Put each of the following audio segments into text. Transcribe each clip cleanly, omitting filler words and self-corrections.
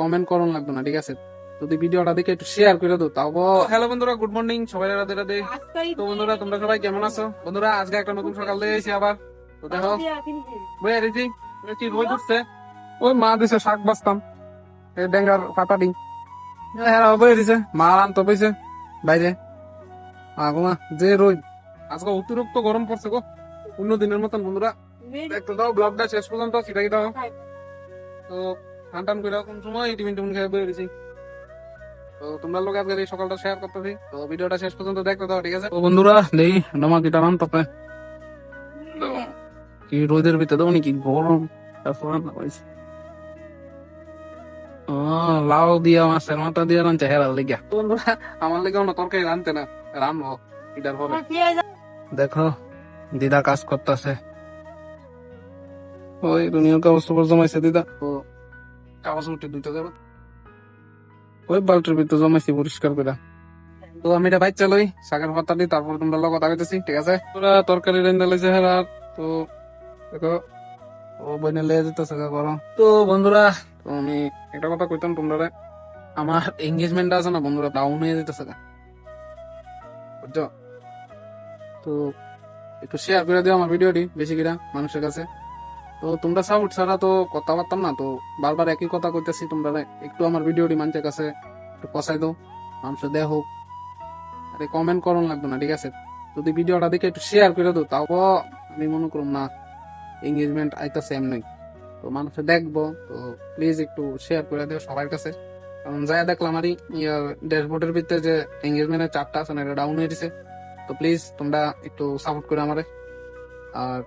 Comment করুন লাগবে না, ঠিক আছে? যদি ভিডিওটা দেখে একটু শেয়ার করে দাও তাও। হ্যালো বন্ধুরা, গুড মর্নিং, সবাই রাধে রাধে। তো বন্ধুরা, তোমরা সবাই কেমন আছো? বন্ধুরা, আজকে একটা নতুন সকাল দিয়ে এসেছি আবার। তো দেখো বইয়া দিছি কি রোদ উঠছে। ওই মা দিছে শাক বাঁচতাম, এই ডেঙ্গার পাতা দিই। হ্যাঁ বইয়া দিছে, মা আনতো বইছে বাইরে। আগমা যে রোদ, আজকে অতিরিক্ত গরম পড়ছে গো, অন্য দিনের মতন। বন্ধুরা দেখতে দাও ব্লগটা শেষ পর্যন্ত, সেটাই দাও। তো টান টান করে কোন সময় টিফিন টিফিন খেয়ে বেরিয়ে গেছি। তো তোমরা লোক আজকে এই সকালটা শেয়ার করতেছি, তো ভিডিওটা শেষ পর্যন্ত দেখতে দাও, ঠিক আছে? তো বন্ধুরা নেই নামা কিটা নাম তপে কি রোদের ভিতরে দাও নাকি গরম। তারপর লাউ দিয়া মাছের মাথা দিয়া রানছে হেরার লেগে। বন্ধুরা আমার লেগে অন্য তরকারি রানতে না, রানবো এটার পরে। দেখো দিদা কাজ করতেছে, ওই দুনিয়ার কাগজ খবর জমাইছে দিদা। তো কাগজ উঠে দুইটা যাবে, ওই বাল্টির ভিতরে জমাইছি পরিষ্কার করে। তো আমি এটা বাইক চালাই শাকের পাতা দিই, তারপর তোমরা লোক কথা কইতেছি, ঠিক আছে? তোরা তরকারি রেন্দা লাইছে হেরার। তো দেখো ও বইনে লেগে যেতেছে করো। তো বন্ধুরা, তো আমি একটা কথা কইতাম তোমরা, আমার এঙ্গেজমেন্ট আছে না বন্ধুরা, ডাউন হয়ে যেতেছে, বুঝছো? তো একটু শেয়ার করে দিও আমার ভিডিওটি বেশি করে মানুষের কাছে। তো তোমরা সাপোর্ট ছাড়া তো কথা পারতাম না, তো বারবার একই কথা কইতেছি তোমরা, একটু আমার ভিডিওটি মানুষের কাছে একটু পচাই দাও, মানুষের দেহ হোক। আরে কমেন্ট করুন লাগবে না, ঠিক আছে? যদি ভিডিওটা দেখে একটু শেয়ার করে দাও তাও আমি মনে করুম না এঙ্গেজমেন্ট আইতাছে এমনি, তো মানুষে দেখবো। তো প্লিজ একটু শেয়ার করে দিও সবার কাছে। কারণ যাই দেখলাম আর ইয়ার ড্যাশবোর্ডের ভিতরে যে এঙ্গেজমেন্টের চারটা আছে না, এটা ডাউন হয়ে দিছে। তো প্লিজ তোমরা একটু সাপোর্ট করে আমারে। আর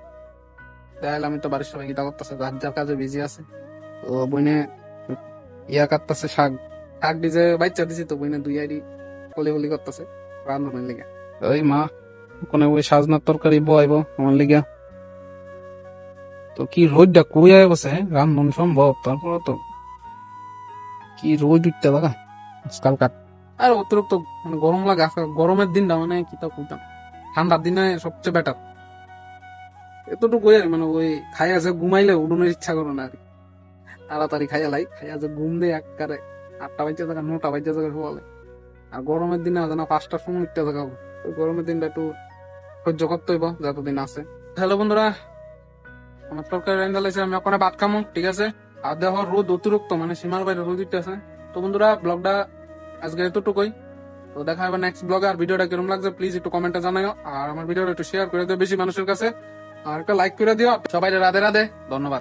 দেখাইলে আমি তো বাড়ির সবাই গীতা করতেছে, যার যার কাজে বিজি আছে। তো বইনে ইয়া কাটতেছে শাক, শাক দিছে বাচ্চা দিছি, তো বইনে দুই আইডি কলি কলি করতেছে রান্ধনের লিগা। ওই মা কোনে ওই সাজনার তরকারি বয়াইব আমার লিগা। তো কি রোদটা কই আয় বসে রান্ধন সম্ভব? তারপর তো কি রোদ উঠতে লাগা আজকাল কাট। আর অতিরিক্ত মানে গরম লাগে আজকাল, গরমের দিনটা মানে কি তা কইতাম, ঠান্ডার দিনে সবচেয়ে বেটার। এতটুকু মানে ওই খাইয়া যে ঘুমাইলে উঠোনের ইচ্ছা করে না আর কি। তাড়াতাড়ি খাইয়া লাই, খাইয়া যে ঘুম দেয় একবারে 8টা বাজে থাকা 9টা বাজে থাকা সকালে। আর গরমের দিনে আছে না 5টার সময় উঠতে থাকা, ওই গরমের দিনটা একটু সহ্য করতে হইব যতদিন আছে। হ্যালো বন্ধুরা, আমার তরকারি রান্না লাইছে, আমি ওখানে ভাত খামো, ঠিক আছে? আর দেখো রোদ অতিরিক্ত মানে সীমার বাইরে রোদ উঠতেছে। তো বন্ধুরা ব্লগটা আজকে এতটুকুই। তো দেখা হবে নেক্সট ব্লগে। আর ভিডিওটা কিরকম লাগছে প্লিজ একটু কমেন্টে জানাও, আর আমার ভিডিওটা একটু শেয়ার করে দিও বেশি মানুষের কাছে, আর একটা লাইক করে দিও। সবাই রাধে রাধে, ধন্যবাদ।